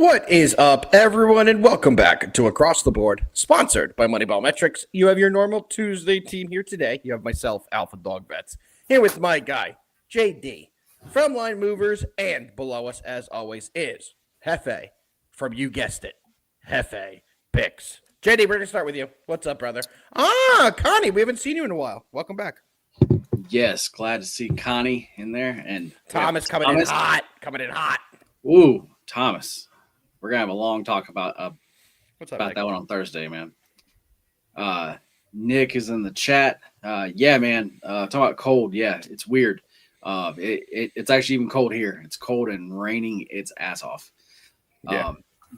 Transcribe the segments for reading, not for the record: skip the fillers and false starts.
What is up, everyone, and welcome back to Across the Board, sponsored by MoneyBall Metrics. You have your normal Tuesday team here today. You have myself, AlphaDog Bets, here with my guy, JD, from Line Movers, and below us, as always, is Jefe, from, you guessed it, Jefe Picks. JD, we're going to start with you. What's up, brother? Connie, we haven't seen you in a while. Welcome back. Yes, glad to see Connie in there. And Thomas coming in hot. Ooh, Thomas. We're going to have a long talk about What's up, about Nick? that one on Thursday, man. Nick is in the chat. Yeah, man. Talking about cold. Yeah, it's weird. It's actually even cold here. It's cold and raining its ass off. Yeah,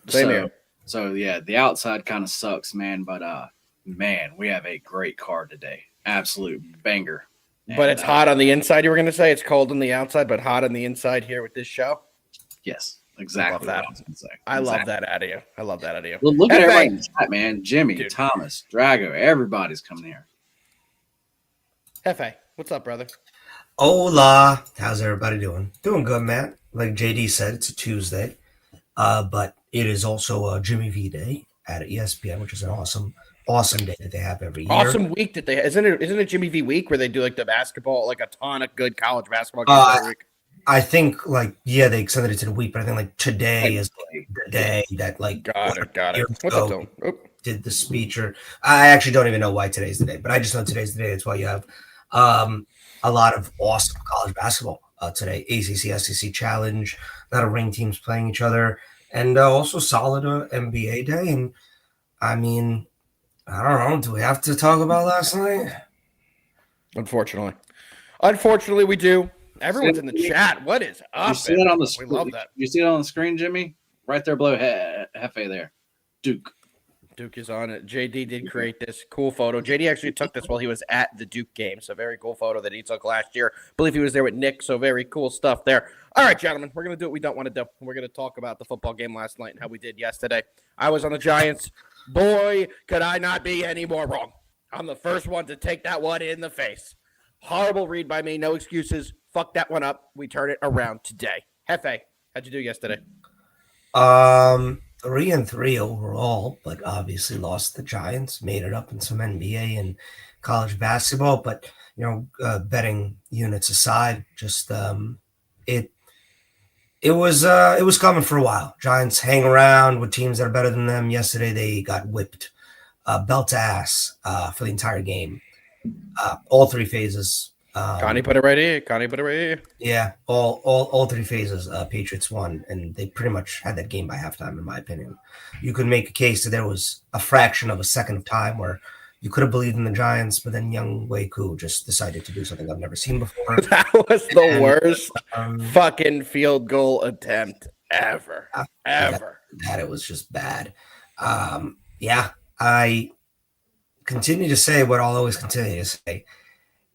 same here. So, yeah, the outside kind of sucks, man. But, man, we have a great card today. Absolute banger. But it's hot on the inside, you were going to say? It's cold on the outside, but hot on the inside here with this show? Yes, exactly. I love that out of you. I love that out of you. Well, look at everybody in the chat, man. Jimmy, dude. Thomas, Drago, everybody's coming here. Jefe, what's up, brother? Hola. How's everybody doing? Doing good, man. Like JD said, it's a Tuesday. But it is also Jimmy V Day at ESPN, which is an awesome day that they have every year. Awesome week that they have. Isn't it Jimmy V week where they do like the basketball, like a ton of good college basketball games every week? I think they extended it to the week, but I think like today is the day that got it. What's up, Tom? Did the speech, or I actually don't even know why today's the day, but I just know today's the day. That's why you have a lot of awesome college basketball today. ACC, SEC challenge, a lot of ring teams playing each other, and also solid NBA day. And I mean, I don't know. Do we have to talk about last night? Unfortunately, we do. Everyone's in the chat. What is up? You see that on the screen? We love that. You see it on the screen, Jimmy? Right there below Jefe there. Duke is on it. JD did create this cool photo. JD actually took this while he was at the Duke game. So very cool photo that he took last year. I believe he was there with Nick. So very cool stuff there. All right, gentlemen, we're going to do what we don't want to do. We're going to talk about the football game last night and how we did yesterday. I was on the Giants. Boy, could I not be any more wrong. I'm the first one to take that one in the face. Horrible read by me. No excuses. Fuck that one up. We turn it around today. Jefe, how'd you do yesterday? 3-3 overall, but obviously lost the Giants. Made it up in some NBA and college basketball, but betting units aside, just it was coming for a while. Giants hang around with teams that are better than them. Yesterday they got whipped, belt to ass for the entire game. All three phases. Connie put it right here. Yeah, all three phases. Patriots won, and they pretty much had that game by halftime, in my opinion. You could make a case that there was a fraction of a second of time where you could have believed in the Giants, but then Young Wei Koo just decided to do something I've never seen before. That was the worst fucking field goal attempt ever. That it was just bad. I continue to say what I'll always continue to say.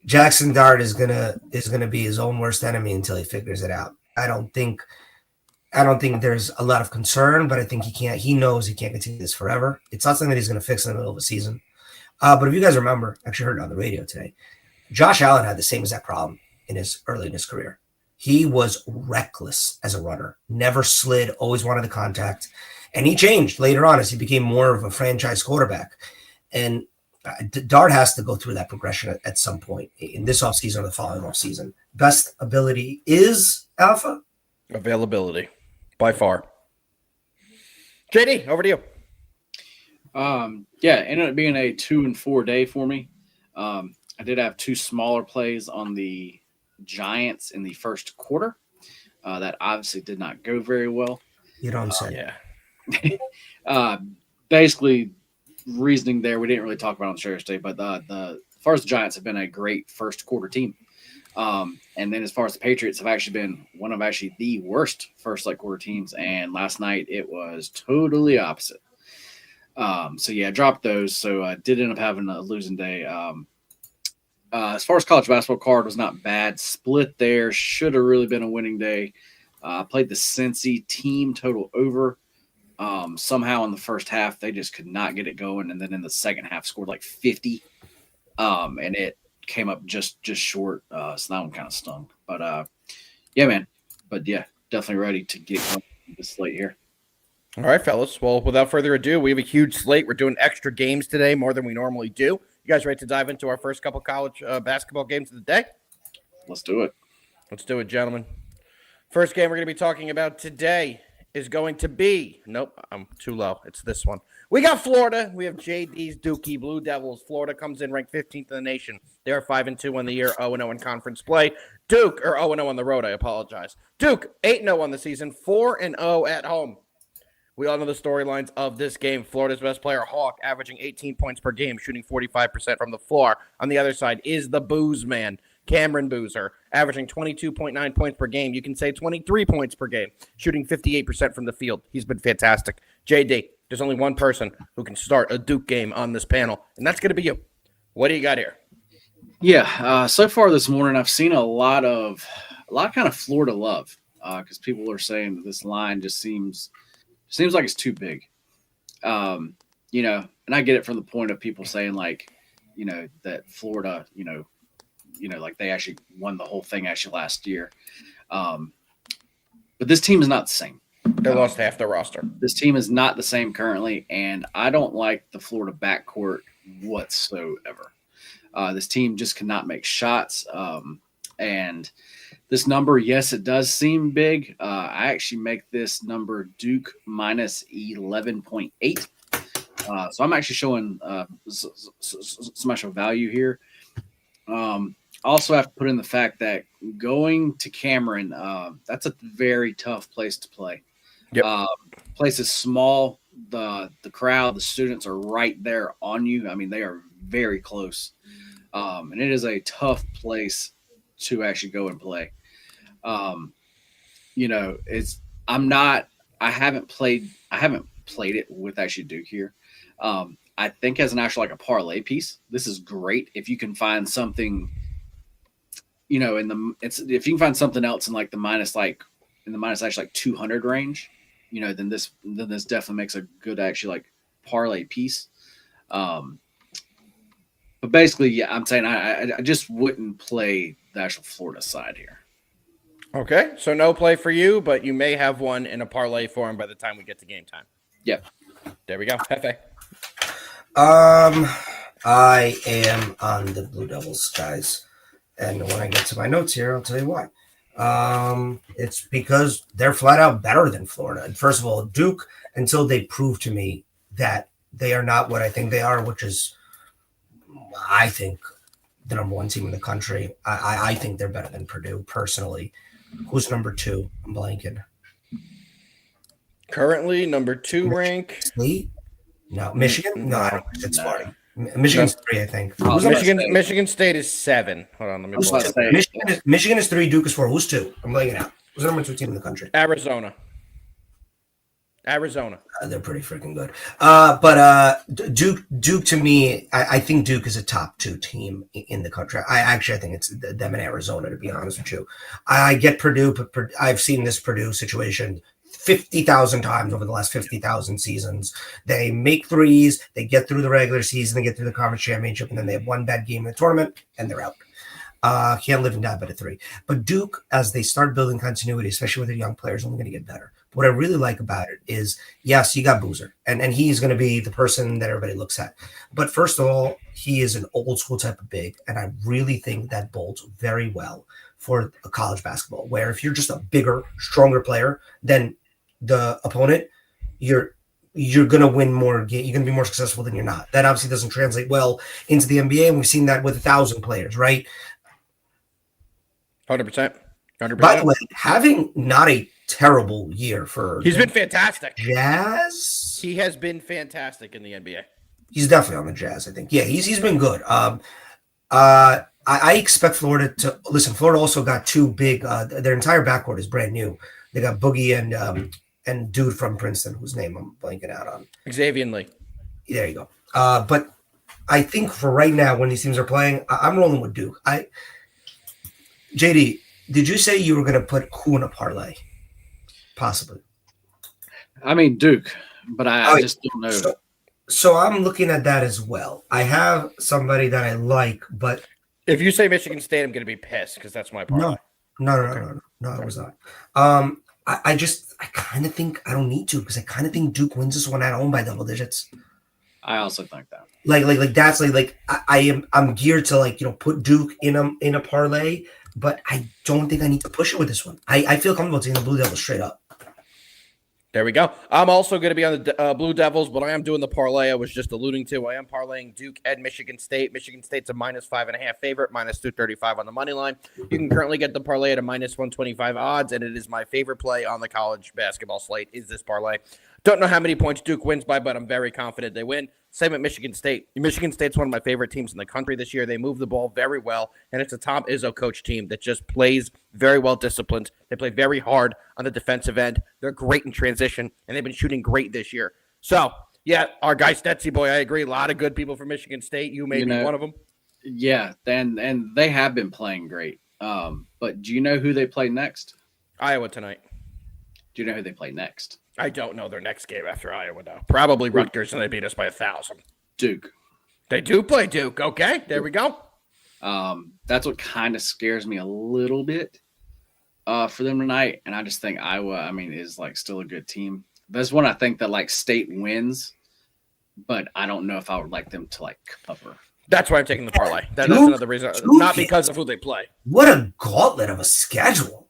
Jackson Dart is gonna be his own worst enemy until he figures it out. I don't think there's a lot of concern, but I think he knows he can't continue this forever. It's not something that he's gonna fix in the middle of a season. But if you guys remember, I actually heard it on the radio today, Josh Allen had the same exact problem early in his career. He was reckless as a runner, never slid, always wanted the contact, and he changed later on as he became more of a franchise quarterback. And Dart has to go through that progression at some point in this offseason or the following offseason. Best ability is Alpha? Availability, by far. JD, over to you. Yeah, it ended up being a 2-4 day for me. I did have two smaller plays on the Giants in the first quarter. That obviously did not go very well. You don't say. Yeah. Basically, reasoning there, we didn't really talk about on Sheriff's Day, but as far as the Giants have been a great first quarter team. And then as far as the Patriots have actually been one of the worst first quarter teams. And last night it was totally opposite. So yeah, I dropped those. So I did end up having a losing day. As far as college basketball card was not bad. Split there. Should have really been a winning day. Played the Cincy team total over. Somehow in the first half, they just could not get it going. And then in the second half scored 50. And it came up just short. So that one kind of stung. But yeah, man. But yeah, definitely ready to get going this slate here. All right, fellas. Well, without further ado, we have a huge slate. We're doing extra games today, more than we normally do. You guys ready to dive into our first couple college basketball games of the day? Let's do it. Let's do it, gentlemen. First game we're going to be talking about today is going to be – nope, I'm too low. It's this one. We got Florida. We have JD's Dookie Blue Devils. Florida comes in ranked 15th in the nation. They are 5-2 on the year, 0-0 in conference play. Duke – or 0-0 on the road, I apologize. Duke, 8-0 on the season, 4-0 at home. We all know the storylines of this game. Florida's best player, Hawk, averaging 18 points per game, shooting 45% from the floor. On the other side is the Booze Man, Cameron Boozer, averaging 22.9 points per game. You can say 23 points per game, shooting 58% from the field. He's been fantastic. JD, there's only one person who can start a Duke game on this panel, and that's going to be you. What do you got here? Yeah, so far this morning, I've seen a lot of kind of Florida love because people are saying that this line just seems like it's too big. And I get it from the point of people saying like, that Florida, like they actually won the whole thing actually last year. But this team is not the same. They lost half their roster. This team is not the same currently, and I don't like the Florida backcourt whatsoever. This team just cannot make shots. And this number, yes, it does seem big. I actually make this number Duke minus 11.8. So I'm actually showing some extra value here. Also have to put in the fact that going to Cameron, that's a very tough place to play. Yep. Place is small. The crowd, the students are right there on you. I mean, they are very close. And it is a tough place to actually go and play. I haven't played it with actually Duke here. I think as an actual like a parlay piece, this is great if you can find something, if you can find something else in like the minus actually like 200 range, then this definitely makes a good actually like parlay piece. But basically, yeah, I'm saying I just wouldn't play the actual Florida side here. Okay, so no play for you, but you may have one in a parlay form by the time we get to game time. Yep. There we go. Jefe. I am on the Blue Devils, guys. And when I get to my notes here, I'll tell you why. It's because they're flat out better than Florida. And first of all, Duke, until they prove to me that they are not what I think they are, which is, I think, the number one team in the country. I think they're better than Purdue, personally. Who's number two? I'm blanking. Currently, number 2 rank. State? No. Michigan? No, I don't think it's Florida. Michigan's 3, I think. Michigan State is 7. Hold on, let me pull it up. Michigan is 3, Duke is 4. Who's 2? I'm laying it out. Who's the number 2 team in the country? Arizona. They're pretty freaking good. But Duke to me, I think Duke is a top 2 team in the country. I think it's them in Arizona, to be honest with you. I get Purdue, but I've seen this Purdue situation 50,000 times over the last 50,000 seasons. They make threes, they get through the regular season, they get through the conference championship, and then they have one bad game in the tournament, and they're out. Can't live and die by the 3. But Duke, as they start building continuity, especially with their young players, only going to get better. What I really like about it is, yes, you got Boozer, and he's going to be the person that everybody looks at. But first of all, he is an old school type of big, and I really think that bolts very well for a college basketball, where if you're just a bigger, stronger player than the opponent, you're going to win more games. You're going to be more successful than you're not. That obviously doesn't translate well into the NBA, and we've seen that with 1,000 players, right? 100%. By the way, having not a terrible year for he's been fantastic. Jazz. He has been fantastic in the NBA. He's definitely on the Jazz, I think. Yeah, he's been good. I expect Florida to listen. Florida also got 2 big. Their entire backcourt is brand new. They got Boogie and dude from Princeton, whose name I'm blanking out on. Xavier Lee. There you go. But I think for right now, when these teams are playing, I'm rolling with Duke. JD, did you say you were going to put who in a parlay? Possibly. I mean Duke, but I just don't know. So I'm looking at that as well. I have somebody that I like, but if you say Michigan State, I'm going to be pissed because that's my parlay. No, I was not. I kind of think I don't need to because I kind of think Duke wins this one at home by double digits. I also think that. Like that's I'm geared to put Duke in a parlay, but I don't think I need to push it with this one. I feel comfortable taking the Blue Devils straight up. There we go. I'm also going to be on the Blue Devils, but I am doing the parlay I was just alluding to. I am parlaying Duke at Michigan State. Michigan State's a -5.5 favorite, -235 on the money line. You can currently get the parlay at a -125 odds, and it is my favorite play on the college basketball slate is this parlay. Don't know how many points Duke wins by, but I'm very confident they win. Same at Michigan State. Michigan State's one of my favorite teams in the country this year. They move the ball very well, and it's a Tom Izzo coach team that just plays very well disciplined. They play very hard on the defensive end. They're great in transition, and they've been shooting great this year. So, yeah, our guy Stetsy boy, I agree. A lot of good people from Michigan State. You may be one of them. Yeah, and they have been playing great. But do you know who they play next? Iowa tonight. Do you know who they play next? I don't know their next game after Iowa, though. Probably Rutgers, and they beat us by 1,000. Duke. They do play Duke. Okay, there we go. That's what kind of scares me a little bit for them tonight. And I just think Iowa, is still a good team. That's one I think that State wins, but I don't know if I would like them to cover. That's why I'm taking the parlay. That's another reason. Not because of who they play. What a gauntlet of a schedule.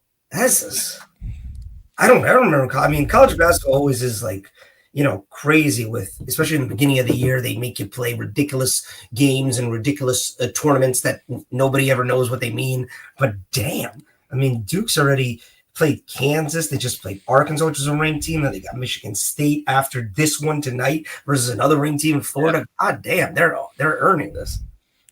I don't remember. College basketball always is crazy with, especially in the beginning of the year, they make you play ridiculous games and ridiculous tournaments that nobody ever knows what they mean. But damn, Duke's already played Kansas. They just played Arkansas, which is a ranked team. And they got Michigan State after this one tonight versus another ranked team in Florida. Yeah. God damn, they're earning this.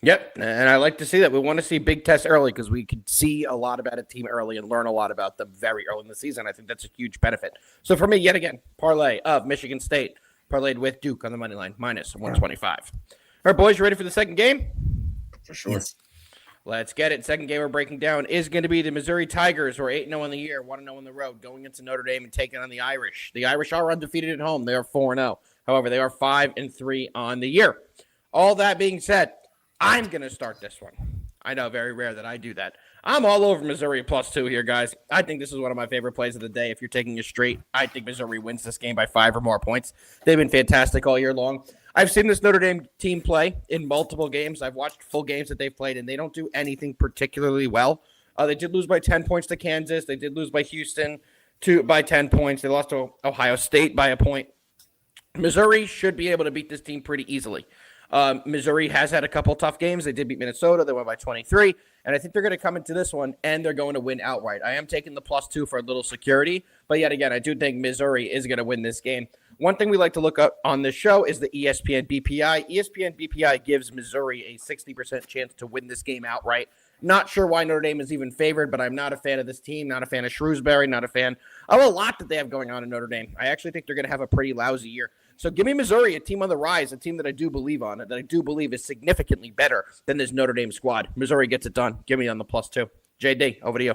Yep, and I like to see that. We want to see big tests early because we can see a lot about a team early and learn a lot about them very early in the season. I think that's a huge benefit. So for me, yet again, parlay of Michigan State, parlayed with Duke on the money line, -125. All right, boys, you ready for the second game? For sure. Yes. Let's get it. Second game we're breaking down is going to be the Missouri Tigers, who are 8-0 on the year, 1-0 on the road, going into Notre Dame and taking on the Irish. The Irish are undefeated at home. They are 4-0. However, they are 5-3 on the year. All that being said, I'm going to start this one. I know, very rare that I do that. I'm all over Missouri +2 here, guys. I think this is one of my favorite plays of the day. If you're taking a straight, I think Missouri wins this game by 5 or more points. They've been fantastic all year long. I've seen this Notre Dame team play in multiple games. I've watched full games that they've played, and they don't do anything particularly well. They did lose by 10 points to Kansas. They did lose by Houston by 10 points. They lost to Ohio State by a point. Missouri should be able to beat this team pretty easily. Missouri has had a couple tough games. They did beat Minnesota. They won by 23. And I think they're going to come into this one, and they're going to win outright. I am taking the +2 for a little security. But yet again, I do think Missouri is going to win this game. One thing we like to look up on this show is the ESPN BPI. ESPN BPI gives Missouri a 60% chance to win this game outright. Not sure why Notre Dame is even favored, but I'm not a fan of this team, not a fan of Shrewsbury, not a fan of a lot that they have going on in Notre Dame. I actually think they're going to have a pretty lousy year. So give me Missouri, a team on the rise, a team that I do believe on, that I do believe is significantly better than this Notre Dame squad. Missouri gets it done. Give me on the +2. JD, over to you.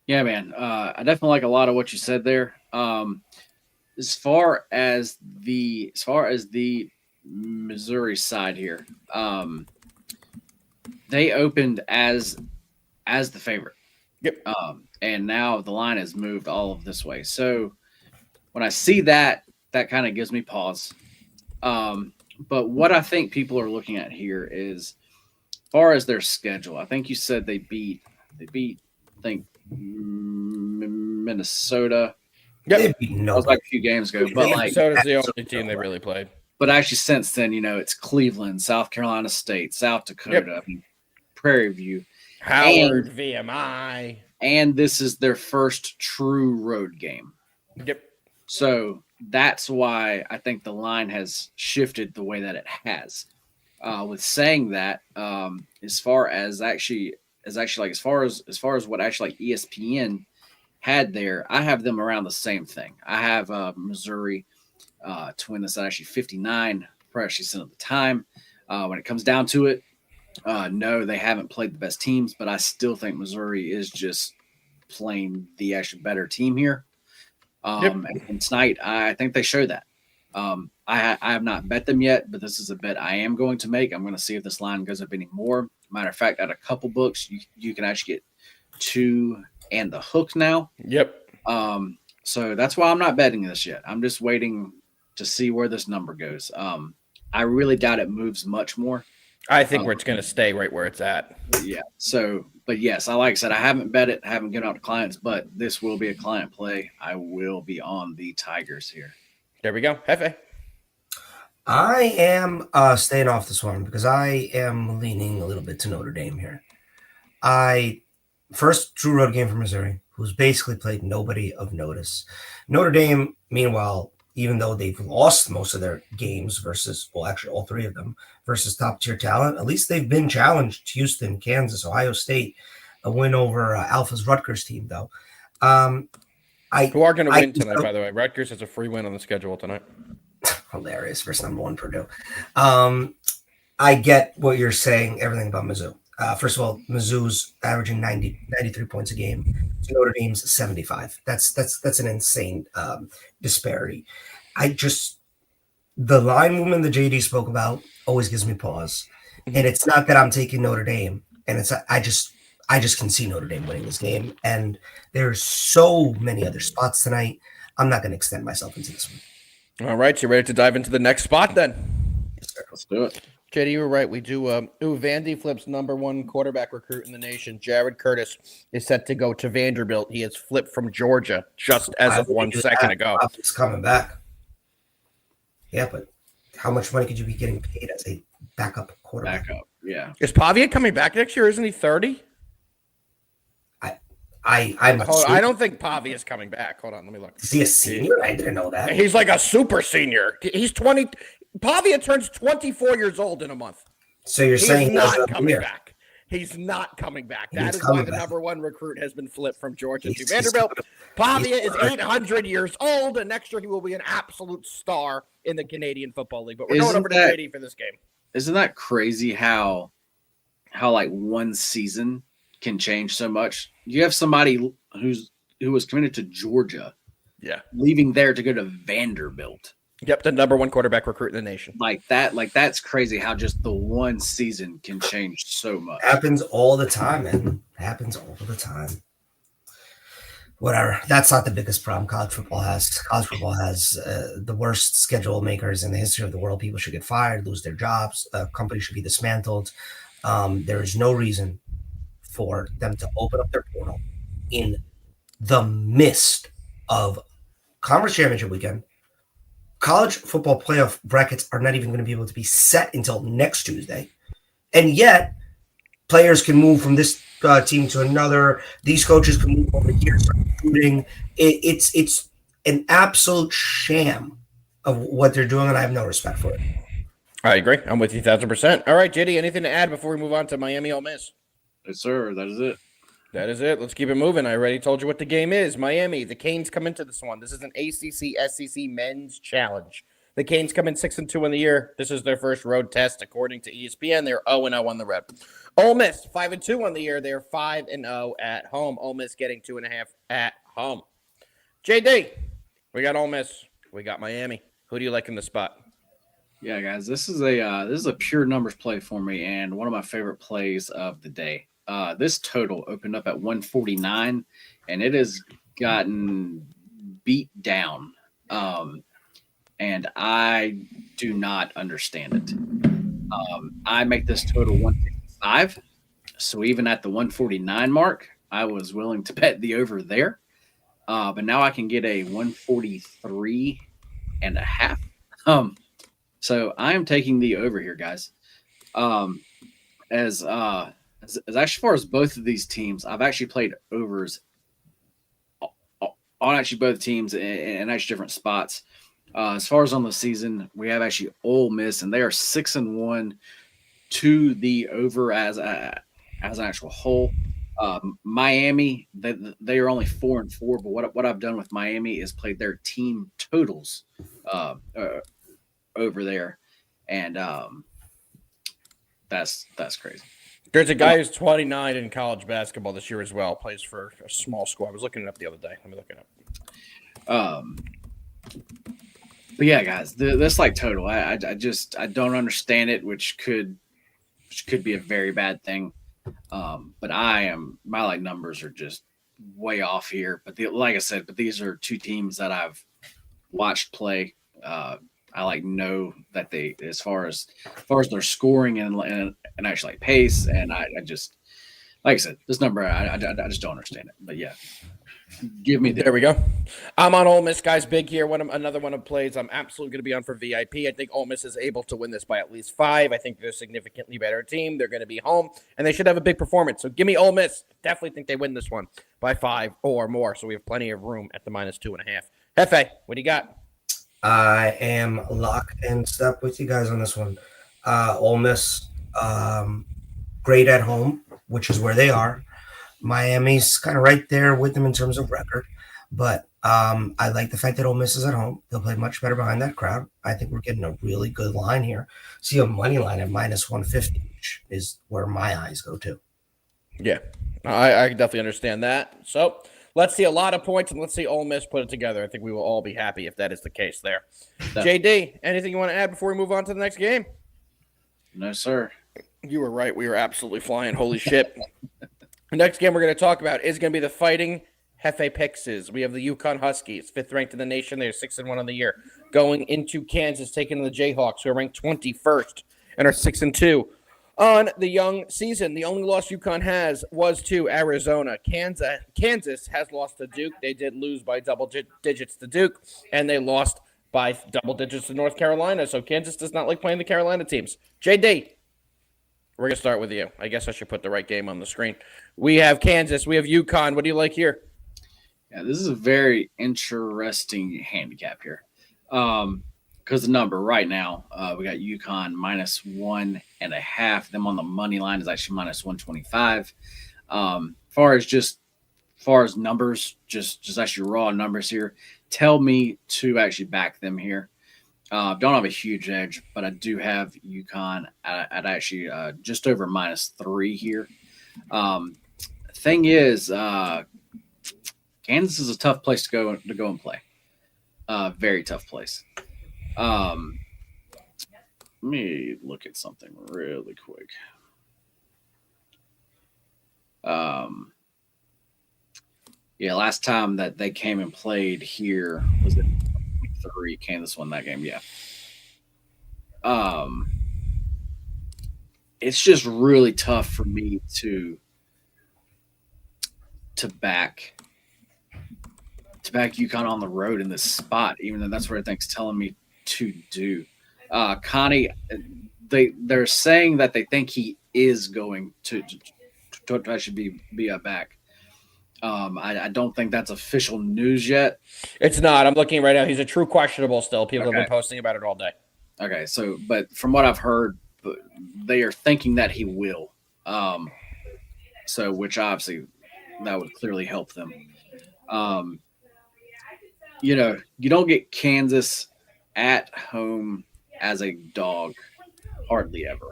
Yeah, man. I definitely like a lot of what you said there. As far as the Missouri side here, they opened as the favorite. Yep. And now the line has moved all of this way. So when I see that kind of gives me pause. But what I think people are looking at here is, as far as their schedule, I think you said they beat I think Minnesota. Yep. That was like a few games ago. But Minnesota's the only team they really played. But actually, since then, it's Cleveland, South Carolina State, South Dakota, Prairie View, Howard, VMI. And this is their first true road game. Yep. So that's why I think the line has shifted the way that it has. With saying that, as far as what actually ESPN had there, I have them around the same thing. I have Missouri to win this at actually 59, probably actually sent at the time. When it comes down to it, no, they haven't played the best teams, but I still think Missouri is just playing the actually better team here. And tonight, I think they show that. I have not bet them yet, but this is a bet I am going to make. I'm going to see if this line goes up any more. Matter of fact, at a couple books, you can actually get 2 and the hook now. Yep. So that's why I'm not betting this yet. I'm just waiting to see where this number goes. I really doubt it moves much more. I think where it's going to stay right where it's at. Yeah. So, but yes, like I said, I haven't bet it, haven't given out to clients, but this will be a client play. I will be on the Tigers here. There we go. Jefe. I am staying off this one because I am leaning a little bit to Notre Dame here. First true road game for Missouri, who's basically played nobody of notice. Notre Dame, meanwhile, even though they've lost most of their games versus, well, actually all three of them, versus top-tier talent, at least they've been challenged. Houston, Kansas, Ohio State, a win over Alpha's Rutgers team, though. Who are going to win tonight, by the way? Rutgers has a free win on the schedule tonight. Hilarious versus number one Purdue. I get what you're saying, everything about Mizzou. First of all, Mizzou's averaging 93 points a game. So Notre Dame's 75. That's an insane disparity. The line movement that JD spoke about always gives me pause. And it's not that I'm taking Notre Dame, and it's I just can see Notre Dame winning this game. And there's so many other spots tonight. I'm not going to extend myself into this one. All right, you ready to dive into the next spot then? Yes, sir. Let's do it. JD, you were right. We do. Vandy Flip's number one quarterback recruit in the nation, Jared Curtis, is set to go to Vanderbilt. He has flipped from Georgia just as of 1 second ago. It's coming back. Yeah, but how much money could you be getting paid as a backup quarterback? Backup, yeah. Is Pavia coming back next year? Isn't he 30? I don't think Pavia is coming back. Hold on, let me look. Is he a senior? I didn't know that. He's like a super senior. He's 20. Pavia turns 24 years old in a month. So you're saying he's not coming back. He's not coming back. That is why the number one recruit has been flipped from Georgia to Vanderbilt. Pavia is 800 years old, and next year he will be an absolute star in the Canadian Football League. But we're going over to JD for this game. Isn't that crazy how like one season can change so much? You have somebody who was committed to Georgia, leaving there to go to Vanderbilt. Yep, the number one quarterback recruit in the nation. Like that's crazy how just the one season can change so much. Happens all the time, man. Happens all the time. Whatever. That's not the biggest problem college football has. College football has the worst schedule makers in the history of the world. People should get fired, lose their jobs. Companies should be dismantled. There is no reason for them to open up their portal in the midst of conference championship weekend. College football playoff brackets are not even going to be able to be set until next Tuesday. And yet, players can move from this team to another. These coaches can move over here. It's an absolute sham of what they're doing, and I have no respect for it. I agree. I'm with you 1,000%. All right, JD, anything to add before we move on to Miami Ole Miss? Yes, sir. That is it. That is it. Let's keep it moving. I already told you what the game is. Miami, the Canes come into this one. This is an ACC SEC men's challenge. The Canes come in 6-2 in the year. This is their first road test, according to ESPN. They're 0-0 on the road. Ole Miss, 5-2 on the year. They're 5-0 at home. Ole Miss getting 2.5 at home. JD, we got Ole Miss. We got Miami. Who do you like in the spot? Yeah, guys, this is a pure numbers play for me, and one of my favorite plays of the day. This total opened up at 149, and it has gotten beat down. And I do not understand it. I make this total 155. So even at the 149 mark, I was willing to bet the over there. But now I can get a 143 and a half. So I am taking the over here, guys. As actually far as both of these teams, I've actually played overs on actually both teams in actually different spots. As far as on the season, we have actually Ole Miss, and they are 6-1 to the over as an actual whole. Miami, they are only 4-4, but what I've done with Miami is played their team totals over there, and that's crazy. There's a guy who's 29 in college basketball this year as well. Plays for a small school. I was looking it up the other day. Let me look it up. But yeah, guys, this like total, I don't understand it, which could be a very bad thing. But my like numbers are just way off here, but like I said, these are two teams that I've watched play. I know that they, as far as their scoring and actually like pace, and I just, like I said, this number I just don't understand it. But yeah, give me There we go. I'm on Ole Miss, guys. Big here. Another one of plays I'm absolutely going to be on for VIP. I think Ole Miss is able to win this by at least 5. I think they're a significantly better team. They're going to be home, and they should have a big performance. So give me Ole Miss. Definitely think they win this one by 5 or more. So we have plenty of room at the -2.5. Jefe, what do you got? I am locked and stuck with you guys on this one. Ole Miss, great at home, which is where they are. Miami's kind of right there with them in terms of record, but I like the fact that Ole Miss is at home. They'll play much better behind that crowd. I think we're getting a really good line here. See a money line at -150, which is where my eyes go to. Yeah, I definitely understand that. So let's see a lot of points, and let's see Ole Miss put it together. I think we will all be happy if that is the case there. JD, anything you want to add before we move on to the next game? No, sir. You were right. We were absolutely flying. Holy shit. The next game we're going to talk about is going to be the Fighting Jefe Pixes. We have the Yukon Huskies, 5th ranked in the nation. They're 6-1 on the year. Going into Kansas, taking on the Jayhawks, who are ranked 21st and are 6-2 on the young season. The only loss Yukon has was to Arizona. Kansas has lost to Duke. They did lose by double digits to Duke, and they lost by double digits to North Carolina. So Kansas does not like playing the Carolina teams. JD, we're going to start with you. I guess I should put the right game on the screen. We have Kansas. We have Yukon. What do you like here? Yeah, this is a very interesting handicap here. Because the number right now, we got Yukon -1.5. Them on the money line is actually -125. Far as numbers, just actually raw numbers here, tell me to actually back them here. Don't have a huge edge, but I do have Yukon at actually just over -3 here. Thing is, Kansas is a tough place to go and play. Very tough place. Let me look at something really quick. Yeah, last time that they came and played here was it 3. Kansas won that game. Yeah. It's just really tough for me to back UConn on the road in this spot, even though that's what everything's telling me to do. Connie, they're saying that they think he is going to actually be a back. I don't think that's official news yet. It's not. I'm looking right now. He's a true questionable still. People have been posting about it all day. Okay, so but from what I've heard, they are thinking that he will. So which obviously that would clearly help them. You don't get Kansas at home as a dog hardly ever.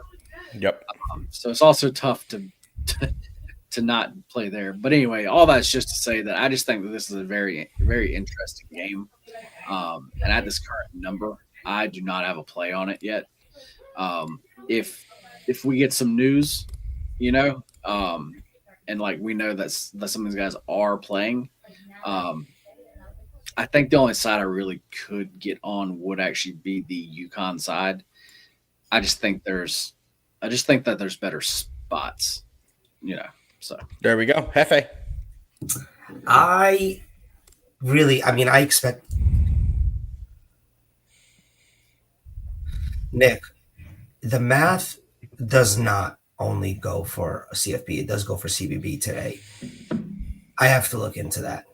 Yep. So it's also tough to not play there. But anyway, all that's just to say that I just think that this is a very, very interesting game. And at this current number, I do not have a play on it yet. If we get some news, and like we know that some of these guys are playing, I think the only side I really could get on would actually be the Yukon side. I just think that there's better spots, So there we go. Jefe. I expect Nick, the math does not only go for a CFB, it does go for CBB today. I have to look into that.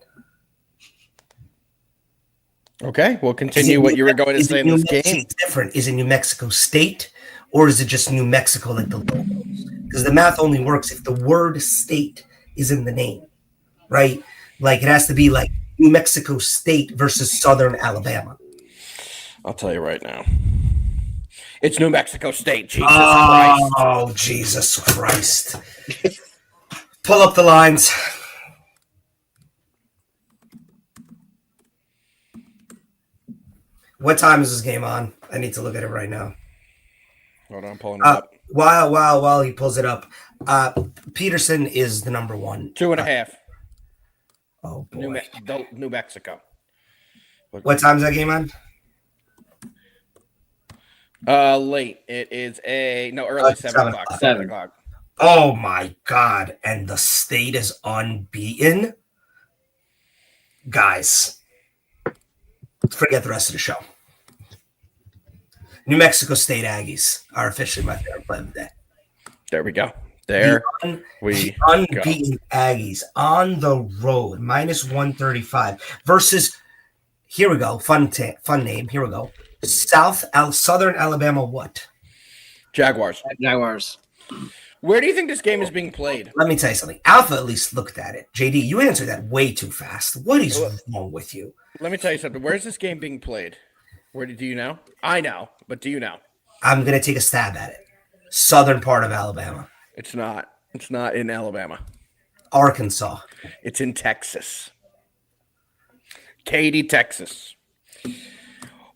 Okay, we'll continue what you were going to say in this game. It's different. Is it New Mexico State or is it just New Mexico like the logos? Because the math only works if the word state is in the name, right? Like it has to be like New Mexico State versus Southern Alabama. I'll tell you right now. It's New Mexico State. Jesus Christ. Oh, Jesus Christ. Pull up the lines. What time is this game on? I need to look at it right now. Hold on, I'm pulling it up. While he pulls it up, Peterson is the number one. 2.5. Oh boy. New Mexico. What time's that game on? Late. It is early 7 o'clock. 7 o'clock. Oh my God. And the state is unbeaten. Guys, forget the rest of the show. New Mexico State Aggies are officially my favorite play of the day. There we go. The unbeaten Aggies on the road, minus 135 versus, here we go, fun name, here we go, Southern Alabama what? Jaguars. Where do you think this game is being played? Let me tell you something. Alpha at least looked at it. JD, you answered that way too fast. What is wrong with you? Let me tell you something. Where's this game being played? Where do you know? I know, but do you know? I'm going to take a stab at it. Southern part of Alabama. It's not. It's not in Alabama. Arkansas. It's in Texas. Katy, Texas.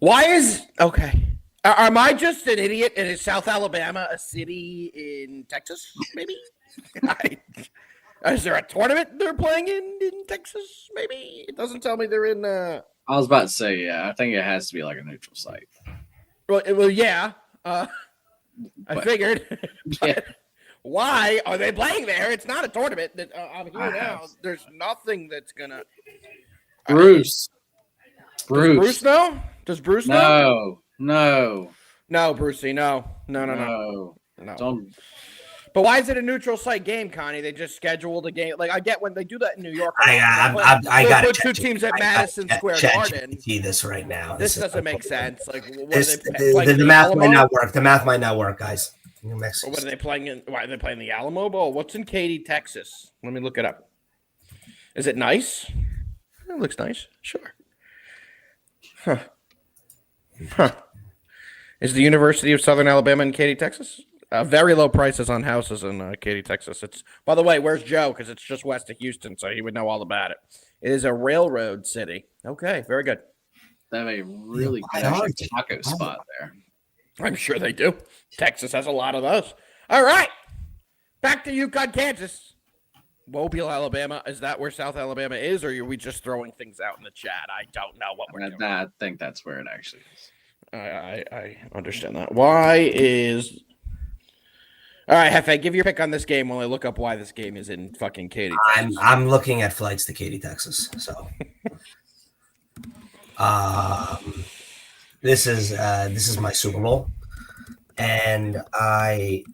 Why is... Okay. Am I just an idiot? And is South Alabama a city in Texas, maybe? Is there a tournament they're playing in Texas, maybe? It doesn't tell me they're in... I was about to say, yeah. I think it has to be like a neutral site. Well yeah. I figured. Yeah. Why are they playing there? It's not a tournament. I'm here now. There's nothing that's gonna. Bruce. Does Bruce know? Does Bruce know? No, Brucey. No. Don't. But why is it a neutral site game, Connie? They just scheduled a game. Like I get when they do that in New York. I got to put two teams at Madison Square Garden. See this right now. This doesn't make sense. Like the math might not work. The math might not work, guys. New Mexico. What are they playing in? Why are they playing the Alamo Bowl? What's in Katy, Texas? Let me look it up. Is it nice? It looks nice. Sure. Huh. Is the University of Southern Alabama in Katy, Texas? Very low prices on houses in Katy, Texas. It's, by the way, where's Joe? Because it's just west of Houston, so he would know all about it. It is a railroad city. Okay, very good. They have a really good taco spot there. I'm sure they do. Texas has a lot of those. All right. Back to Yukon, Kansas. Mobile, Alabama. Is that where South Alabama is, or are we just throwing things out in the chat? I don't know what we're doing. I think that's where it actually is. I understand that. Why is... All right, Jefe, give your pick on this game while I look up why this game is in fucking Katy, Texas. I'm looking at flights to Katy, Texas. So, this is my Super Bowl, and I'm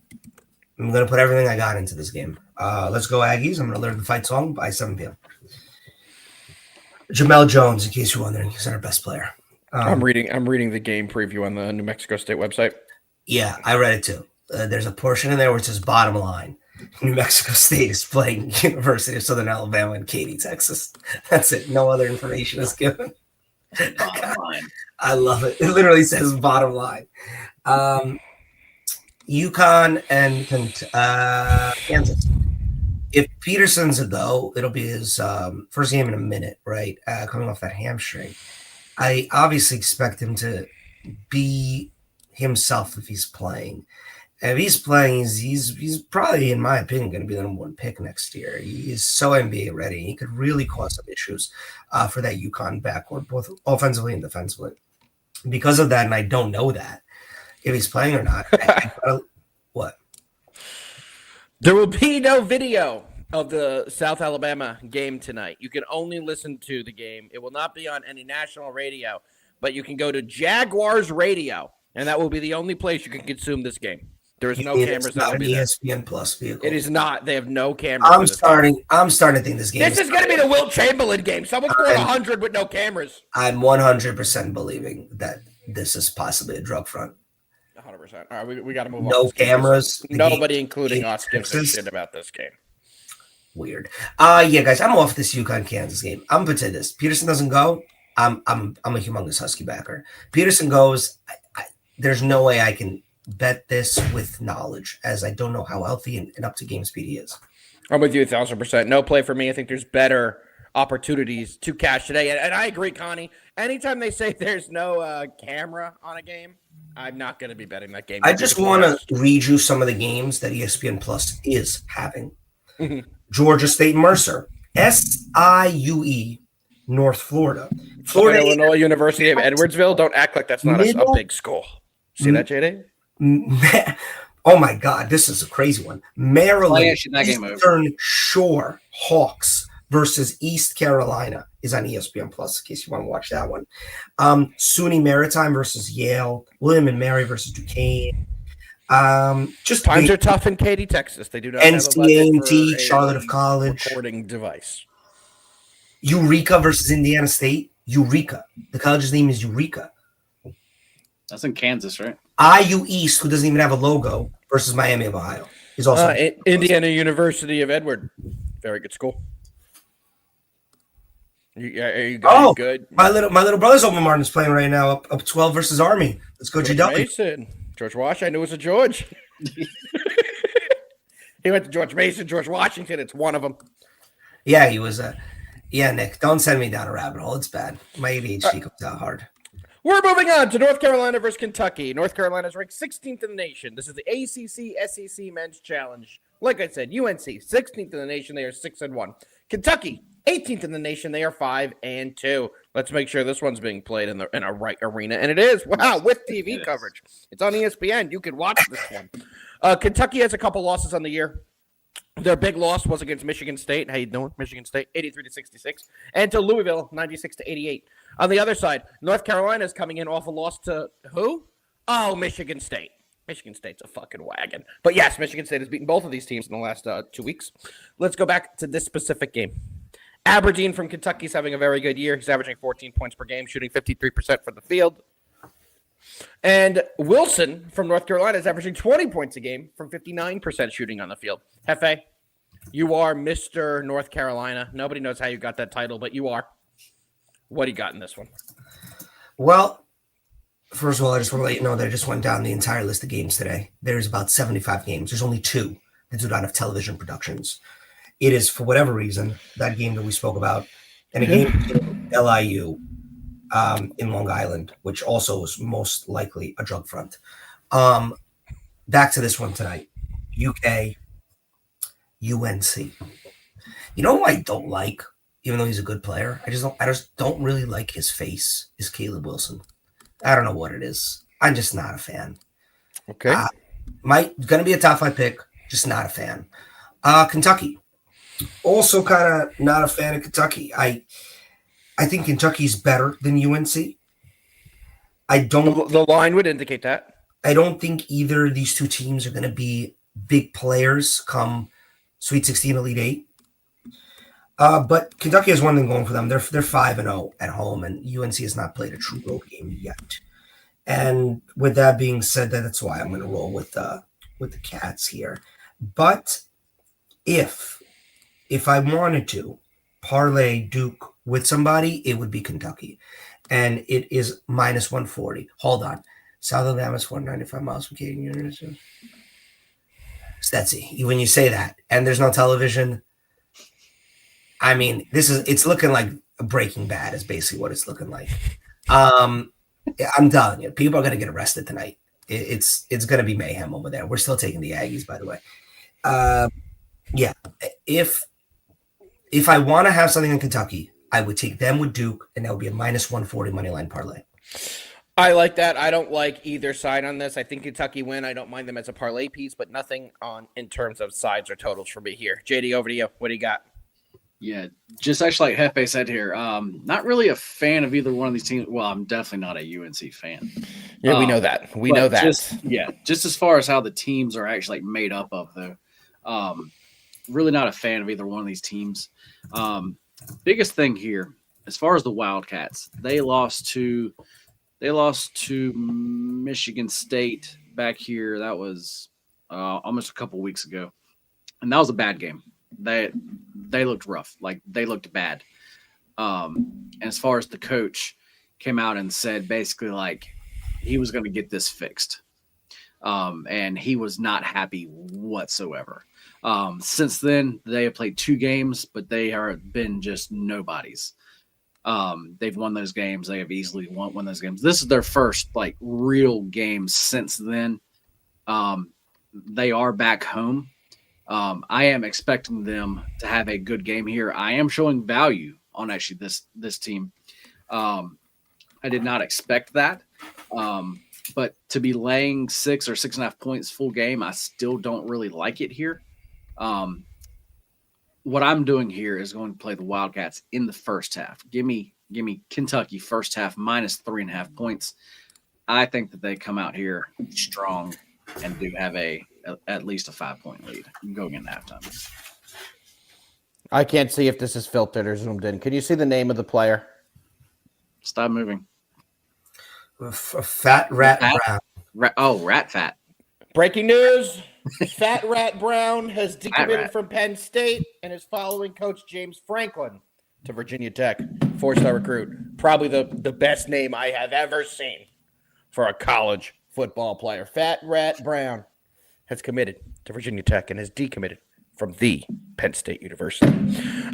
gonna put everything I got into this game. Let's go Aggies! I'm gonna learn the fight song by 7 p.m. Jamel Jones, in case you're wondering, he's our best player. I'm reading the game preview on the New Mexico State website. Yeah, I read it too. There's a portion in there where it says bottom line. New Mexico State is playing University of Southern Alabama in Katy, Texas. That's it. No other information is given. Bottom line. I love it. It literally says bottom line. UConn and Kansas. If Peterson's a go, it'll be his first game in a minute, right? Coming off that hamstring. I obviously expect him to be himself if he's playing. If he's playing, he's probably, in my opinion, going to be the number one pick next year. He is so NBA ready. He could really cause some issues for that UConn backcourt, both offensively and defensively. Because of that, and I don't know that, if he's playing or not. What? There will be no video of the South Alabama game tonight. You can only listen to the game. It will not be on any national radio, but you can go to Jaguars Radio, and that will be the only place you can consume this game. There is no cameras. It's not an ESPN Plus vehicle. It is not. They have no cameras. I'm starting to think this game. This is going to be the Wilt Chamberlain game. Someone's scoring 100 with no cameras. I'm 100% believing that this is possibly a drug front. 100%. All right, we got to move on. No cameras. Nobody, including us, gives a shit about this game. Weird. Yeah, guys, I'm off this UConn Kansas game. I'm gonna say this. Peterson doesn't go. I'm a humongous Husky backer. Peterson goes. There's no way I can bet this with knowledge, as I don't know how healthy and up to game speed he is. I'm with you 1,000%. No play for me. I think there's better opportunities to cash today. And I agree, Connie. Anytime they say there's no camera on a game, I'm not going to be betting that game. I just want to read you some of the games that ESPN Plus is having. Georgia State Mercer, SIUE, North Florida. Florida Florida Illinois University of Edwardsville. Don't act like that's not a big school. See that, JD? Oh my God, this is a crazy one. Maryland actually that game over. Eastern Shore Hawks versus East Carolina is on ESPN Plus in case you want to watch that one. SUNY Maritime versus Yale. William and Mary versus Duquesne. Just Times are tough in Katy, Texas. They do not have a budget for NCAT, a Charlotte of College. recording device. Eureka versus Indiana State. Eureka. The college's name is Eureka. That's in Kansas, right? IU East, who doesn't even have a logo, versus Miami of Ohio. Is also Indiana University of Edward. Very good school. Are you good? My little brother's alma mater is playing right now, up 12 versus Army. Let's go, George GW. Mason. George Wash. I knew it was a George. He went to George Mason, George Washington. It's one of them. Yeah, he was. Nick, don't send me down a rabbit hole. It's bad. My ADHD comes out hard. We're moving on to North Carolina versus Kentucky. North Carolina is ranked 16th in the nation. This is the ACC SEC Men's Challenge. Like I said, UNC 16th in the nation. They are 6-1. Kentucky 18th in the nation. They are 5-2. Let's make sure this one's being played in a right arena, and it is. Wow, with TV coverage. It's on ESPN. You can watch this one. Kentucky has a couple losses on the year. Their big loss was against Michigan State. How you doing, Michigan State? 83-66, and to Louisville, 96-88. On the other side, North Carolina is coming in off a loss to who? Oh, Michigan State. Michigan State's a fucking wagon. But yes, Michigan State has beaten both of these teams in the last 2 weeks. Let's go back to this specific game. Aberdeen from Kentucky is having a very good year. He's averaging 14 points per game, shooting 53% from the field. And Wilson from North Carolina is averaging 20 points a game from 59% shooting on the field. Jefe, you are Mr. North Carolina. Nobody knows how you got that title, but you are. What do you got in this one? Well, first of all, I just want to let you know that I just went down the entire list of games today. There's about 75 games. There's only 2 that do not have television productions. It is, for whatever reason, that game that we spoke about, and a game in LIU in Long Island, which also was most likely a drug front. Back to this one tonight. UK, UNC. You know who I don't like, even though he's a good player? I just don't really like his face, is Caleb Wilson. I don't know what it is. I'm just not a fan. Okay. Gonna be a top 5 pick, just not a fan. Kentucky. Also kind of not a fan of Kentucky. I think Kentucky's better than UNC. The line would indicate that. I don't think either of these two teams are going to be big players come Sweet 16, Elite 8. But Kentucky has one thing going for them. They're 5-0 at home, and UNC has not played a true road game yet. And with that being said, that's why I'm going to roll with the Cats here. But if I wanted to parlay Duke with somebody, it would be Kentucky. And it is minus 140. Hold on. South Alabama is 495 miles from Katy University. Stetsy, when you say that, and there's no television, I mean, it's looking like Breaking Bad is basically what it's looking like. I'm telling you, people are going to get arrested tonight. It's going to be mayhem over there. We're still taking the Aggies, by the way. Yeah, if I want to have something in Kentucky, I would take them with Duke, and that would be a minus 140 money line parlay. I like that. I don't like either side on this. I think Kentucky win. I don't mind them as a parlay piece, but nothing in terms of sides or totals for me here. JD, over to you. What do you got? Yeah, just actually like Jefe said here, not really a fan of either one of these teams. Well, I'm definitely not a UNC fan. Yeah, we know that. We know that. Just as far as how the teams are actually made up of, though, really not a fan of either one of these teams. Biggest thing here, as far as the Wildcats, they lost to Michigan State back here. That was almost a couple weeks ago, and that was a bad game. They looked rough, like they looked bad. And as far as the coach came out and said basically like he was going to get this fixed, and he was not happy whatsoever. Since then, they have played 2 games, but they have been just nobodies. They've won those games. They have easily won those games. This is their first like real game since then. They are back home. I am expecting them to have a good game here. I am showing value on actually this team. I did not expect that. But to be laying 6 or 6.5 points full game, I still don't really like it here. What I'm doing here is going to play the Wildcats in the first half. Give me Kentucky first half minus 3.5 points. I think that they come out here strong and do have at least a 5-point lead going into halftime. I can't see if this is filtered or zoomed in. Can you see the name of the player? Stop moving. Fat Rat Brown. Rat Fat. Breaking news. Fat Rat Brown has decommitted Rat. from Penn State and is following Coach James Franklin to Virginia Tech. 4-star recruit. Probably the best name I have ever seen for a college football player. Fat Rat Brown has committed to Virginia Tech and has decommitted from the Penn State University.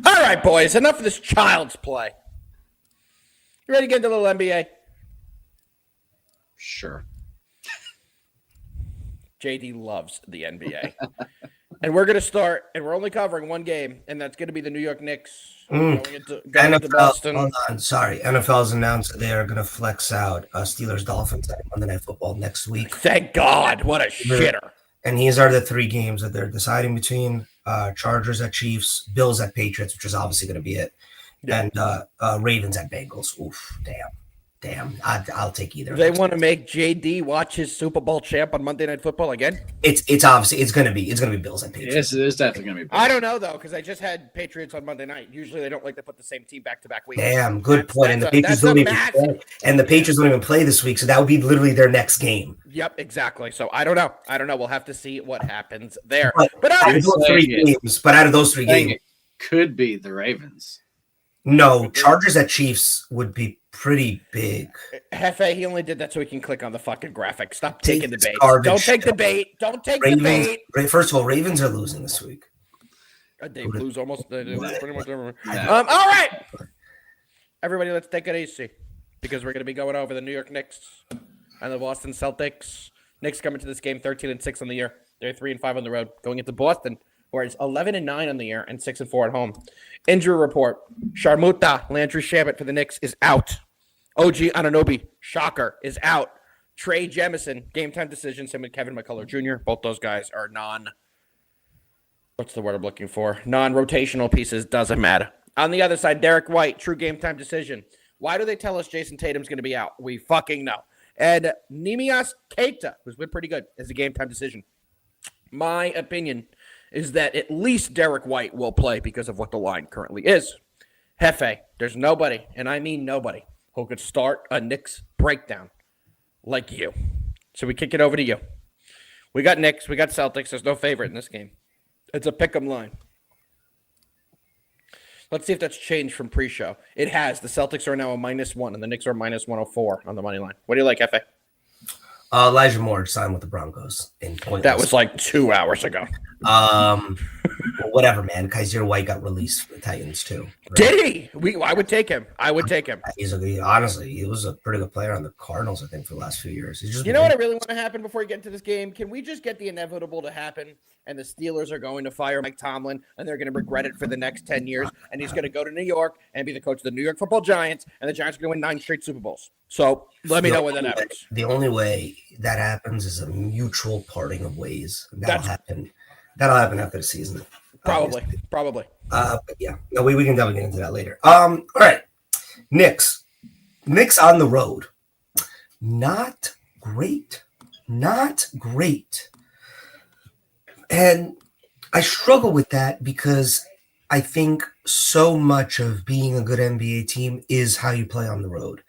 All right, boys, enough of this child's play. You ready to get into a little NBA? Sure. JD loves the NBA. And we're going to start, and we're only covering one game, and that's going to be the New York Knicks going into Boston. Hold on, sorry. NFL's announced that they are going to flex out Steelers-Dolphins at Monday Night Football next week. Thank God. What a shitter. And these are the 3 games that they're deciding between: Chargers at Chiefs, Bills at Patriots, which is obviously going to be it, and Ravens at Bengals. Oof, damn. I'll take either. They want to make JD watch his Super Bowl champ on Monday Night Football again? It's obviously it's going to be Bills and Patriots. It's definitely going to be Bills. I don't know though, because I just had Patriots on Monday night. Usually they don't like to put the same team back-to-back weeks. Damn, good point. And the Patriots don't even play. And the Patriots don't even play this week, so that would be literally their next game. Yep, exactly. So I don't know. We'll have to see what happens there. But out of those 3 games, it could be the Ravens. No, Chargers at Chiefs would be pretty big. Jefe, he only did that so he can click on the fucking graphic. Stop taking the bait. Don't take the bait. First of all, Ravens are losing this week. They lose almost pretty much everyone. All right. Everybody, let's take it easy because we're going to be going over the New York Knicks and the Boston Celtics. Knicks coming to this game 13-6 on the year. They're 3-5 on the road. Going into Boston, where it's 11-9 on the year and 6-4 at home. Injury report: Sharmuta Landry Shamet for the Knicks is out. OG Anunoby, shocker, is out. Trey Jemison, game time decisions. Him and Kevin McCullough Jr. Both those guys are what's the word I'm looking for? Non-rotational pieces. Doesn't matter. On the other side, Derek White, true game time decision. Why do they tell us Jason Tatum's going to be out? We fucking know. And Nemias Keita, who's been pretty good, is a game time decision. My opinion is that at least Derek White will play because of what the line currently is. Jefe, there's nobody, and I mean nobody, who could start a Knicks breakdown like you. So we kick it over to you. We got Knicks, we got Celtics. There's no favorite in this game. It's a pick'em line. Let's see if that's changed from pre-show. It has. The Celtics are now a -1, and the Knicks are minus 104 on the money line. What do you like, Jefe? Elijah Moore signed with the Broncos in pointless. That was like 2 hours ago. Whatever, man. Kaiser White got released from the Titans too. Right? Did he? I would take him. Honestly, he was a pretty good player on the Cardinals, I think, for the last few years. You know what I really want to happen before we get into this game? Can we just get the inevitable to happen? And the Steelers are going to fire Mike Tomlin, and they're going to regret it for the next 10 years. And he's going to go to New York and be the coach of the New York Football Giants, and the Giants are going to win 9 straight Super Bowls. So let me know when that happens. The only way that happens is a mutual parting of ways. That'll happen after the season. Probably. But yeah, no, we can definitely get into that later. All right, Knicks on the road, not great, and I struggle with that because I think so much of being a good NBA team is how you play on the road,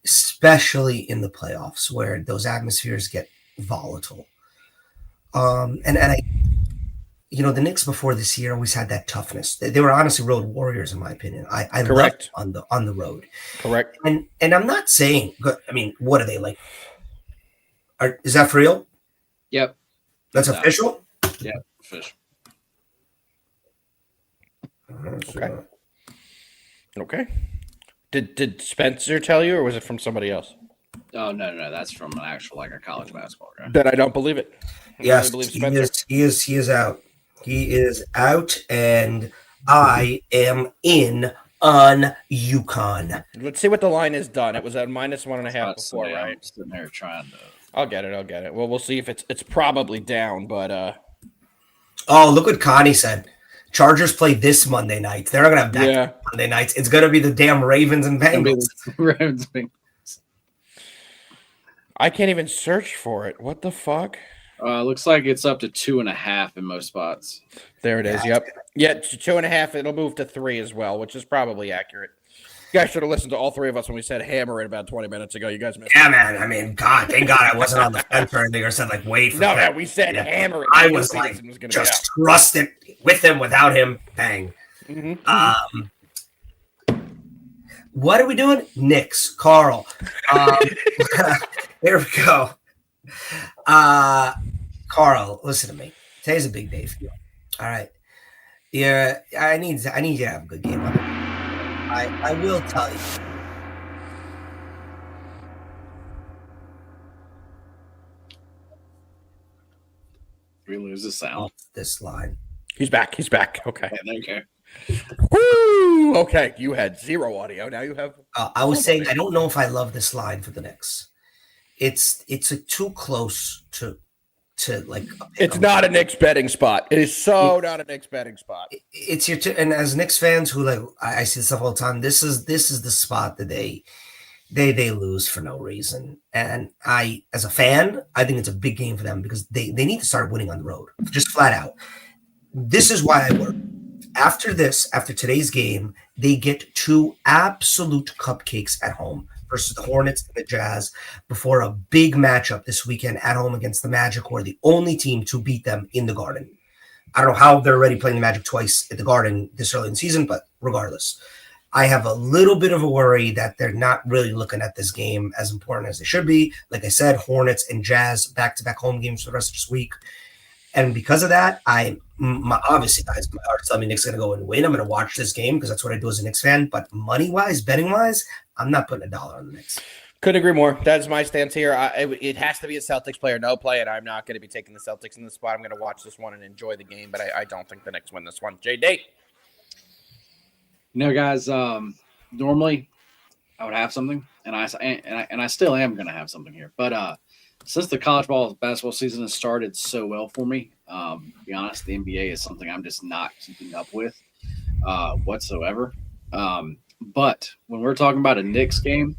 especially in the playoffs where those atmospheres get volatile. And I. The Knicks before this year always had that toughness. They were honestly road warriors, in my opinion. I Correct. Love on the road. Correct. And I'm not saying. I mean, what are they like? Is that for real? Yep. That's official. Yeah, official. Okay. Did Spencer tell you, or was it from somebody else? Oh no, that's from an actual a college basketball guy. Then I don't believe it. Yes, he is out. He is out, and I am in on UConn. Let's see what the line is done. It was at -1.5 before, right? I'm sitting there trying to. I'll get it. Well, we'll see if it's probably down, but Oh, look what Connie said. Chargers play this Monday night. They're not going to have back Monday nights. It's going to be the damn Ravens and Bengals. I can't even search for it. What the fuck? Looks like it's up to 2.5 in most spots. There it is. Yep. Yeah, 2.5. It'll move to 3 as well, which is probably accurate. You guys should have listened to all three of us when we said hammer it about 20 minutes ago. You guys missed it. Yeah, man. I mean, God, thank God I wasn't on the fence or anything or said, like, wait for No, we said hammer it. I was like, just trust it with him, without him. Bang. Mm-hmm. What are we doing? Knicks. Carl. Here we go. Carl, listen to me. Today's a big day for you. All right. Yeah, I need you to have a good game. I will tell you. We lose the sound. This line. He's back. Okay. Okay. Woo! Okay, you had 0 audio. Now you have. I was saying I don't know if I love this line for the Knicks. It's too close to like. It's not a Knicks betting spot. It is not a Knicks betting spot. It's and as Knicks fans who like I see this stuff all the time. This is the spot that they lose for no reason. And I, as a fan, I think it's a big game for them because they need to start winning on the road, just flat out. This is why I work. After today's game, they get 2 absolute cupcakes at home versus the Hornets and the Jazz before a big matchup this weekend at home against the Magic, who are the only team to beat them in the Garden. I don't know how they're already playing the Magic twice at the Garden this early in the season, but regardless, I have a little bit of a worry that they're not really looking at this game as important as they should be. Like I said, Hornets and Jazz back-to-back home games for the rest of this week. And because of that, obviously, guys, my heart's telling me Knicks are going to go and win. I'm going to watch this game because that's what I do as a Knicks fan. But money-wise, betting-wise, I'm not putting $1 on the Knicks. Couldn't agree more. That's my stance here. It has to be a Celtics play or no play, and I'm not going to be taking the Celtics in this spot. I'm going to watch this one and enjoy the game, but I don't think the Knicks win this one. JD. Guys, normally I would have something, and I still am going to have something here. But since the college basketball season has started so well for me, to be honest, the NBA is something I'm just not keeping up with whatsoever. But when we're talking about a Knicks game,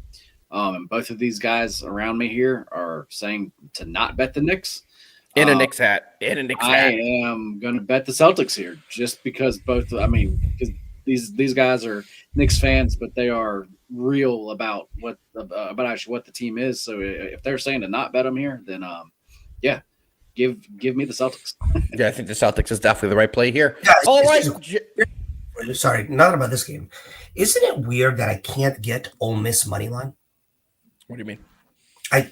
and both of these guys around me here are saying to not bet the Knicks. In a Knicks hat. I am going to bet the Celtics here just because because these guys are Knicks fans, but they are real about actually what the team is. So if they're saying to not bet them here, then give me the Celtics. Yeah, I think the Celtics is definitely the right play here. Yeah, all right. Sorry, not about this game. Isn't it weird that I can't get Ole Miss money line? What do you mean?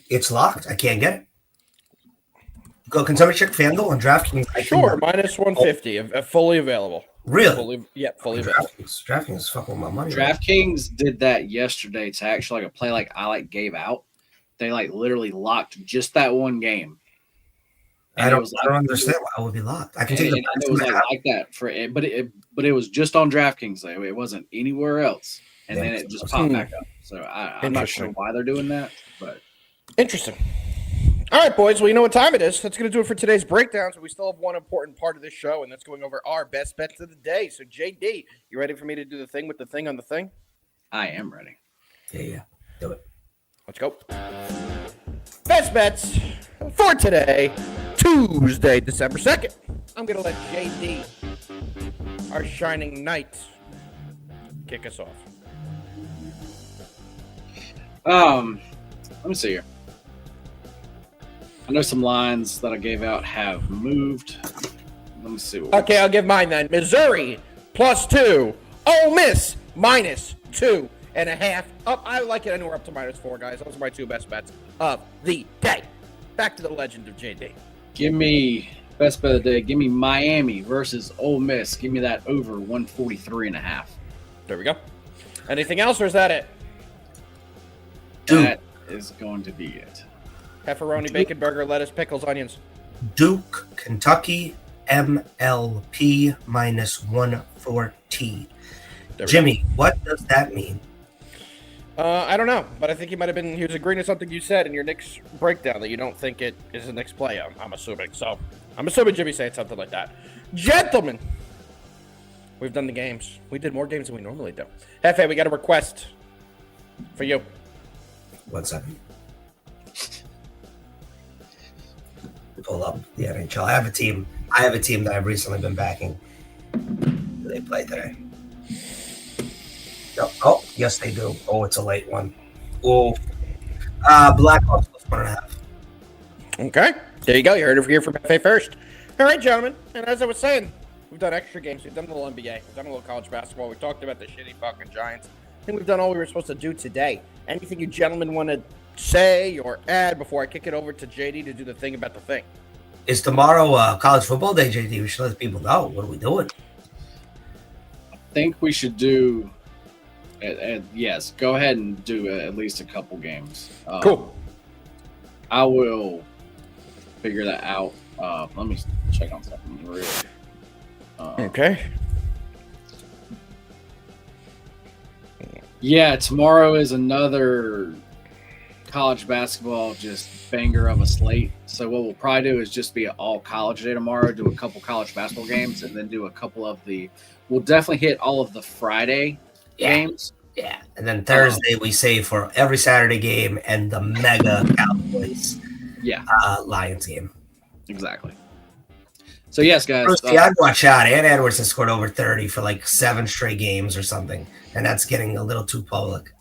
It's locked. I can't get it. Can somebody check FanDuel and DraftKings? Sure, -150, fully available. Really? Fully available. DraftKings is fucking with my money. DraftKings did that yesterday to actually like a play like I gave out. They literally locked just that one game. And I don't understand why it would be locked. I can take it was like that for it, but it was just on DraftKings though. It wasn't anywhere else, and then it just popped back up. So I'm not sure why they're doing that, but interesting. All right, boys. Well, you know what time it is. That's going to do it for today's breakdown. So we still have one important part of this show, and that's going over our best bets of the day. So, JD, you ready for me to do the thing with the thing on the thing? I am ready. Yeah. Do it. Let's go. Best bets for today, Tuesday, December 2nd. I'm going to let JD, our shining knight, kick us off. Let me see here. I know some lines that I gave out have moved. Let me see. Okay, I'll give mine then. Missouri +2. Ole Miss -2.5. Up, I like it anywhere up to -4, guys. Those are my 2 best bets of the day. Back to the legend of JD. Give me best bet of the day. Give me Miami versus Ole Miss. Give me that over 143.5. There we go. Anything else, or is that it? That is going to be it. Pepperoni, bacon burger, lettuce, pickles, onions. Duke, Kentucky MLP -140. There we Jimmy, what does that mean? I don't know, but I think he was agreeing to something you said in your Knicks breakdown that you don't think it is a Knicks play. I'm assuming. So I'm assuming Jimmy said something like that. Gentlemen, we've done the games. We did more games than we normally do. Jefe, we got a request for you. 1 second. Pull up the NHL. I have a team that I've recently been backing. Do they play today? No. Oh, yes, they do. Oh, it's a late one. Oh, Blackhawks plus 1.5. Okay, there you go. You heard it here from Jefe first. All right, gentlemen. And as I was saying, we've done extra games. We've done a little NBA. We've done a little college basketball. We talked about the shitty fucking Giants. I think we've done all we were supposed to do today. Anything you gentlemen want to say or add before I kick it over to JD to do the thing about the thing? Is tomorrow college football day, JD? We should let people know. What are we doing? I think we should do. Yes, go ahead and do at least a couple games. Cool. I will figure that out. Let me check on something real. Okay. Yeah, tomorrow is another college basketball just banger of a slate. So what we'll probably do is just be an all college day tomorrow, do a couple college basketball games, and then do a couple of we'll definitely hit all of the Friday games. Yeah. And then Thursday we save for every Saturday game and the mega Cowboys Lions game. Exactly. So yes, guys. I'd watch out. Ant Edwards has scored over 30 for like 7 straight games or something. And that's getting a little too public.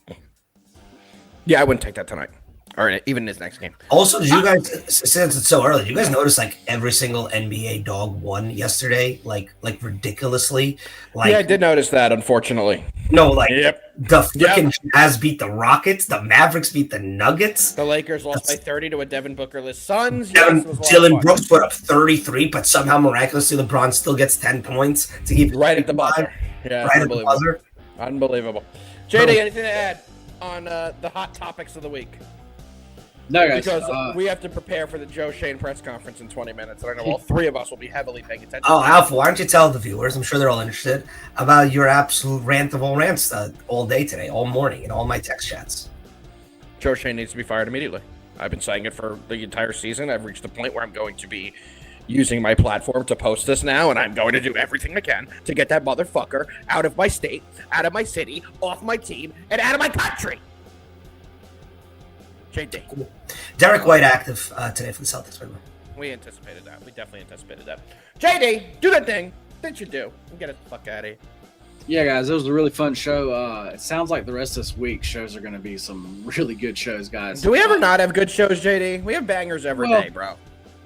Yeah, I wouldn't take that tonight. Or even this next game. Also, did you guys, since it's so early, did you guys notice like every single NBA dog won yesterday? Like ridiculously? Like, Yeah, I did notice that, unfortunately. No, like Yep. the freaking Jazz beat the Rockets, the Mavericks beat the Nuggets. The Lakers lost by 30 to a Devin Booker-less Suns. Yes, it was a lot of Dylan fun. Brooks put up 33, but somehow miraculously LeBron still gets 10 points to keep Right at the buzzer. Yeah, right at the buzzer. Unbelievable. JD, anything to add on the hot topics of the week? No, guys. Because we have to prepare for the Joe Shane press conference in 20 minutes, and I know all three of us will be heavily paying attention. Oh, Alpha, why don't you tell the viewers, I'm sure they're all interested, about your absolute rant of all rants all day today, all morning, in all my text chats. Joe Shane needs to be fired immediately. I've been saying it for the entire season. I've reached the point where I'm going to be using my platform to post this now, and I'm going to do everything I can to get that motherfucker out of my state, out of my city, off my team, and out of my country. JD. Cool. Derek White active today for the Celtics, by the way. We anticipated that. We definitely anticipated that. JD, do that thing that you do and get us the fuck out of here. Yeah, guys, it was a really fun show. It sounds like the rest of this week shows are going to be some really good shows, guys. Do we ever not have good shows, JD? We have bangers every day, bro.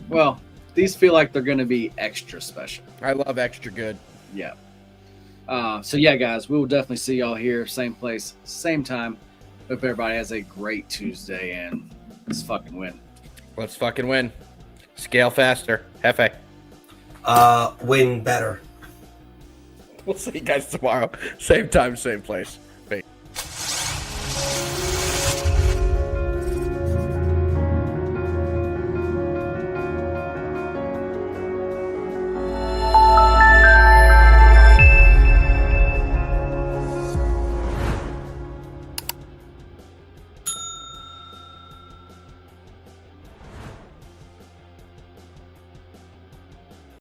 Well, these feel like they're going to be extra special. I love extra good. Yeah. So, yeah, guys, we will definitely see y'all here, same place, same time. Hope everybody has a great Tuesday, and let's fucking win. Let's fucking win. Scale faster. Jefe. Win better. We'll see you guys tomorrow. Same time, same place.